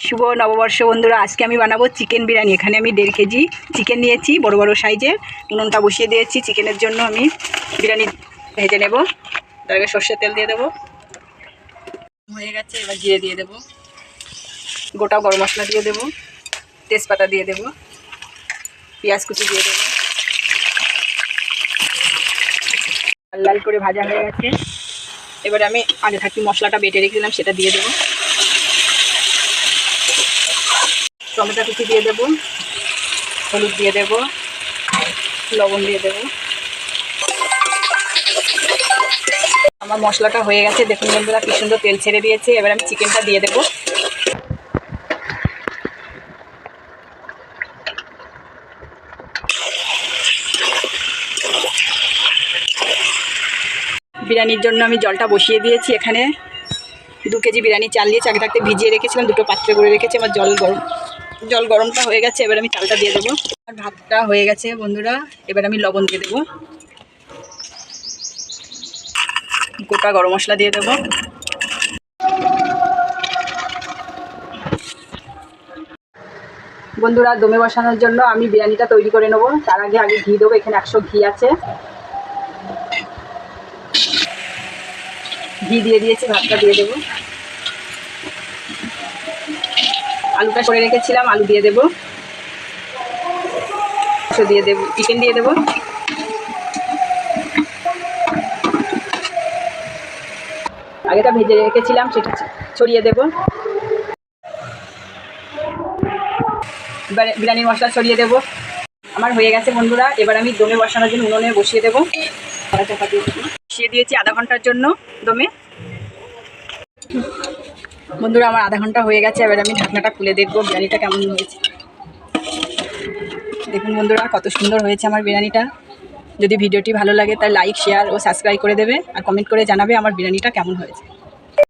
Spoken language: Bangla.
শুভ নববর্ষ বন্ধুরা, আজকে আমি বানাবো চিকেন বিরিয়ানি। এখানে আমি 1.5 কেজি চিকেন নিয়েছি, বড় বড় সাইজের। উনুনটা বসিয়ে দিয়েছি। চিকেনের জন্য আমি বিরিয়ানি ভেজে নেব। তার আগে সর্ষের তেল দিয়ে দেবো। হয়ে গেছে, এবার জিরে দিয়ে দেবো, গোটা গরম মশলা দিয়ে দেবো, তেজপাতা দিয়ে দেবো, পেঁয়াজ কুচি দিয়ে দেবো। লাল লাল করে ভাজা হয়ে গেছে। এবারে আমি আগে থাকি মশলাটা বেটে রেখেছিলাম, সেটা দিয়ে দেবো। টমেটো কুচি দিয়ে দেবো, হলুদ দিয়ে দেবো, লবণ দিয়ে দেবো। আমার মশলাটা হয়ে গেছে, দেখুন বন্ধুরা কি সুন্দর তেল ছেড়ে দিয়েছে। এবার আমি চিকেনটা দিয়ে দেবো। বিরিয়ানির জন্য আমি জলটা বসিয়ে দিয়েছি। এখানে 2 কেজি বিরিয়ানি চাল নিয়েছি, আগে থাকতে ভিজিয়ে রেখেছিলাম, 2টো পাত্রে করে রেখেছি। আমার জল গরমটা হয়ে গেছে। এবার আমি চালটা দিয়ে দেবো। আর ভাতটা হয়ে গেছে বন্ধুরা। এবার আমি লবণ দিয়ে দেবো, গোটা গরম মশলা দিয়ে দেবো। বন্ধুরা, দমে বসানোর জন্য আমি বিরিয়ানিটা তৈরি করে নেবো। তার আগে ঘি দেবো। এখানে 100 ঘি আছে, ঘি দিয়ে দিয়েছি। ভাতটা দিয়ে দেবো। আলুটা করে রেখেছিলাম, আলু দিয়ে দেবো, দিয়ে দেবো, চিকেন দিয়ে দেবো। আগেটা ভেজে রেখেছিলাম, সেটা ছড়িয়ে দেবো। এবার বিরিয়ানির মশলা ছড়িয়ে দেবো। আমার হয়ে গেছে বন্ধুরা। এবার আমি দমে বসানোর জন্য উনুনে বসিয়ে দেবো। চাপা দিয়ে বসিয়ে দিয়েছি আধা ঘন্টার জন্য দমে। বন্ধুরা, আমার আধা ঘন্টা হয়ে গেছে। এবার আমি ঢাকনাটা খুলে দেখবো বিরিয়ানিটা কেমন হয়েছে। দেখুন বন্ধুরা, কত সুন্দর হয়েছে আমার বিরিয়ানিটা। যদি ভিডিওটি ভালো লাগে তাহলে লাইক, শেয়ার ও সাবস্ক্রাইব করে দেবে, আর কমেন্ট করে জানাবে আমার বিরিয়ানিটা কেমন হয়েছে।